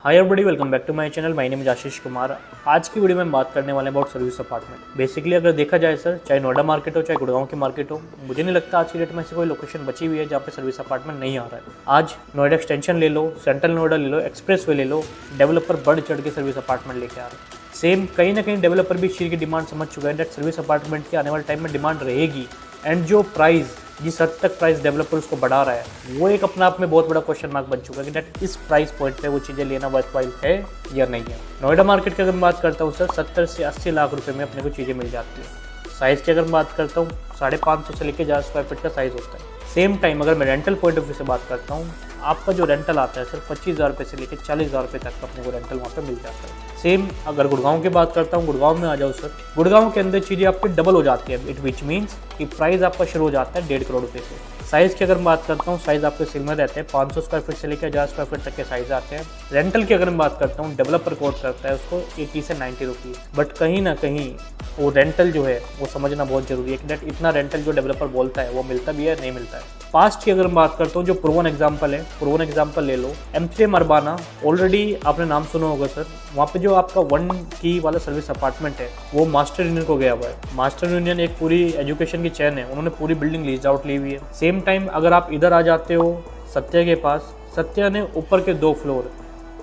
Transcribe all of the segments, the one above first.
Hi everybody, welcome back to my channel. My name is Ashish Kumar. आज की video में हम बात करने वाले हैं अबाउट सर्विस अपार्टमेंट। बेसिकली अगर देखा जाए सर, चाहे नोएडा मार्केट हो चाहे गुड़गांव की मार्केट हो, मुझे नहीं लगता आज की डेट में ऐसी कोई लोकेशन बची हुई है जहाँ पे सर्विस अपार्टमेंट नहीं आ रहा है। आज नोएडा एक्सटेंशन ले लो, सेंट्रल नोएडा ले लो, एक्सप्रेस वे ले लो, डेवलपर बढ़ चढ़ के सर्विस अपार्टमेंट लेके आ रहे हैं। सेम कहीं ना कहीं डेवलपर भी इस चीज़ की डिमांड समझ चुका है दैट सर्विस अपार्टमेंट की आने वाले टाइम में डिमांड रहेगी। एंड जो प्राइस, जिस हद तक प्राइस डेवलपर उसको बढ़ा रहा है, वो एक अपने आप में बहुत बड़ा क्वेश्चन मार्क बन चुका है कि डेट इस प्राइस पॉइंट पे वो चीज़ें लेना वर्थवाइल है या नहीं है। नोएडा मार्केट की अगर मैं बात करता हूँ सर, 70 से 80 लाख रुपए में अपने को चीज़ें मिल जाती है। साइज़ की अगर मैं बात करता हूँ, 550 से लेकर 1000 स्क्वायर फीट का साइज़ होता है। सेम टाइम अगर मैं रेंटल पॉइंट ऑफ व्यू से बात करता हूँ, आपका जो रेंटल आता है सर 25,000 रुपये से लेकर 40,000 रुपये तक अपने को रेंटल वहाँ पे मिल जाता है। सेम अगर गुड़गांव की बात करता हूँ, गुड़गांव में आ जाओ सर, गुड़गांव के अंदर चीज़ें आपकी डबल हो जाती है। इट विच मीन्स कि प्राइस आपका शुरू हो जाता है 1.5 करोड़ रुपये से। साइज़ की अगर मैं बात करता हूँ, साइज़ आपके सिमिलर रहते हैं, 500 स्क्वायर फीट से लेकर 1000 स्क्वायर फीट तक के साइज़ आते हैं। रेंटल की अगर मैं बात करता हूँ, डेवलपर कोट करता है उसको 80 से 90 रुपीज़। बट कहीं ना कहीं वो रेंटल जो है वो समझना बहुत ज़रूरी है कि डेट इतना रेंटल जो डेवलपर बोलता है वो मिलता भी है नहीं मिलता है। पास्ट की अगर मैं बात करता हूँ, जो प्रोवन एग्जांपल है, प्रोवन एग्जांपल ले लो, M3 अरबाना, ऑलरेडी आपने नाम सुना होगा सर। वहाँ पे जो आपका 1 की वाला सर्विस अपार्टमेंट है वो मास्टर यूनियन को गया हुआ है। मास्टर यूनियन एक पूरी एजुकेशन की चेन है, उन्होंने पूरी बिल्डिंग लीज आउट ली हुई है। सेम टाइम अगर आप इधर आ जाते हो सत्या के पास, सत्या ने ऊपर के 2 फ्लोर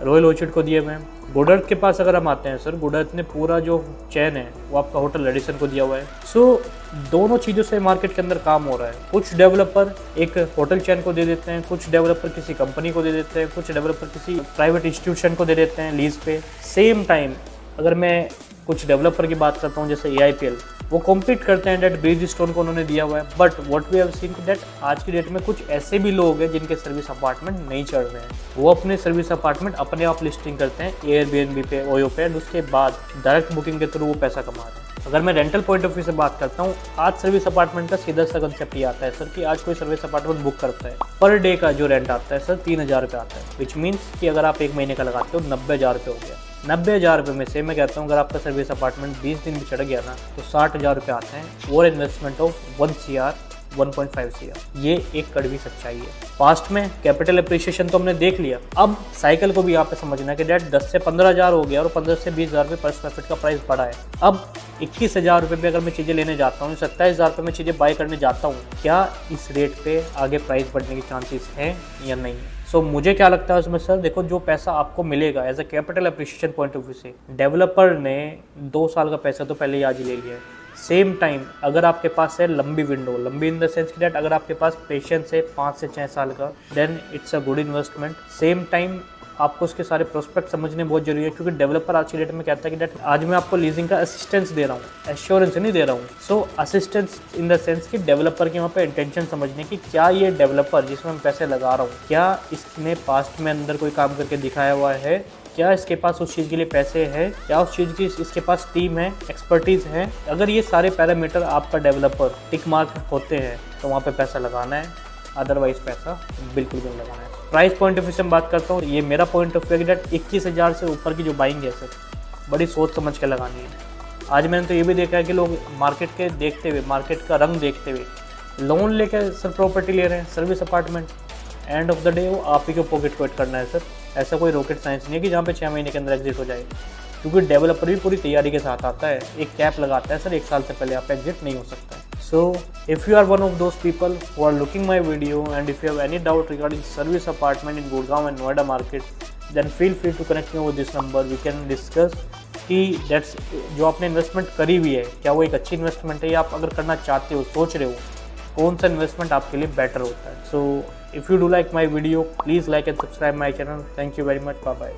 रॉयल ऑर्चिड को दिए हुए हैं। गुडर्थ के पास अगर हम आते हैं सर, गुडर्थ ने पूरा जो चैन है वो आपका होटल रेडिसन को दिया हुआ है। सो दोनों चीज़ों से मार्केट के अंदर काम हो रहा है। कुछ डेवलपर एक होटल चैन को दे देते हैं, कुछ डेवलपर किसी कंपनी को दे देते हैं, कुछ डेवलपर किसी प्राइवेट इंस्टीट्यूशन को दे देते हैं लीज पे। सेम टाइम अगर मैं कुछ डेवलपर की बात करता हूँ जैसे AIPL, वो कॉम्पीट करते हैं डेट ब्रिज स्टोन को उन्होंने दिया हुआ है। But what we have seen date आज की डेट में कुछ ऐसे भी लोग हैं जिनके सर्विस अपार्टमेंट नहीं चल रहे हैं। वो अपने सर्विस अपार्टमेंट अपने आप लिस्टिंग करते हैं Airbnb पे, ओयो पे, एंड उसके बाद डायरेक्ट बुकिंग के थ्रू वो पैसा कमा रहे हैं। अगर मैं रेंटल पॉइंट ऑफ व्यू से बात करता हूँ, आज सर्विस अपार्टमेंट का सीधा सा कंसेप्ट ये आता है सर कि आज कोई सर्विस अपार्टमेंट बुक करता है, पर डे का जो रेंट आता है सर 3000 रुपये आता है। विच मीन्स कि अगर आप 1 महीने का लगाते हो 90,000 रुपये हो गया। 90,000 रुपये में से मैं कहता हूँ अगर आपका सर्विस अपार्टमेंट 20 दिन भी चढ़ गया ना तो 60,000 रुपये आते हैं और इन्वेस्टमेंट ऑफ 1 CR 1.5 CR। ये एक कड़वी सच्चाई है। पास्ट में कैपिटल अप्रिसिएशन तो हमने देख लिया, अब साइकिल को भी यहाँ पे समझना है कि डेट 10 से 15,000 हो गया और 15 से 20,000 रुपये पर स्क्वायर फीट का प्राइस बढ़ा है। अब 21,000 रुपये पे अगर मैं चीज़ें लेने जाता हूँ, 27,000 रुपये में चीज़ें बाय करने जाता हूँ, क्या इस रेट पे आगे प्राइस बढ़ने की चांसेस हैं या नहीं है? सो मुझे क्या लगता है उसमें सर, देखो जो पैसा आपको मिलेगा as a capital appreciation point of view से, डेवलपर ने 2 साल का पैसा तो पहले ही आज ही ले लिया है। सेम टाइम अगर आपके पास है लंबी विंडो, लंबी इन द सेंस कि डेट अगर आपके पास पेशेंस है 5 से 6 साल का, then it's a good investment. Same time आपको उसके सारे प्रोस्पेक्ट समझने बहुत जरूरी है, क्योंकि डेवलपर आज की डेट में कहता है कि डेट आज मैं आपको लीजिंग का असिस्टेंस दे रहा हूँ, एश्योरेंस नहीं दे रहा हूँ। सो असिस्टेंस इन द सेंस कि डेवलपर के वहाँ पे इंटेंशन समझने की, क्या ये डेवलपर जिसमें मैं पैसे लगा रहा हूँ, क्या इसने पास्ट में अंदर कोई काम करके दिखाया हुआ है, क्या इसके पास उस चीज़ के लिए पैसे हैं, क्या उस चीज़ की इसके पास टीम है, एक्सपर्टीज़ है। अगर ये सारे पैरामीटर आपका डेवलपर टिक मार्क होते हैं तो वहाँ पे पैसा लगाना है, अदरवाइज पैसा बिल्कुल नहीं लगाना है। प्राइस पॉइंट ऑफ व्यू से मैं बात करता हूँ, ये मेरा पॉइंट ऑफ व्यू है कि डेट 21,000 से ऊपर की जो बाइंग है सर, बड़ी सोच समझ के लगानी है। आज मैंने तो ये भी देखा है कि लोग मार्केट के देखते हुए, मार्केट का रंग देखते हुए लोन लेकर सर प्रॉपर्टी ले रहे हैं, service apartment. End of the day वो आप ही को पॉकेट क्वेट करना है सर। ऐसा कोई रॉकेट साइंस नहीं है कि जहाँ पे 6 महीने के अंदर एग्जिट हो जाए, क्योंकि डेवलपर भी पूरी तैयारी के साथ आता है, एक कैप लगाता है सर, 1 साल से पहले आप एग्जिट नहीं हो सकता है। So if you are one of those people who are looking my video and if you have any doubt regarding service apartment in Gurgaon and Noida market, then feel free to connect me with this number. We can discuss कि that's जो आपने investment करी हुई है, क्या वो एक अच्छी इन्वेस्टमेंट है, या आप अगर करना चाहते हो, सोच रहे हो, कौन सा इन्वेस्टमेंट आपके लिए बेटर होता है। So if you do like my video, please like and subscribe my channel. Thank you very much, bye bye.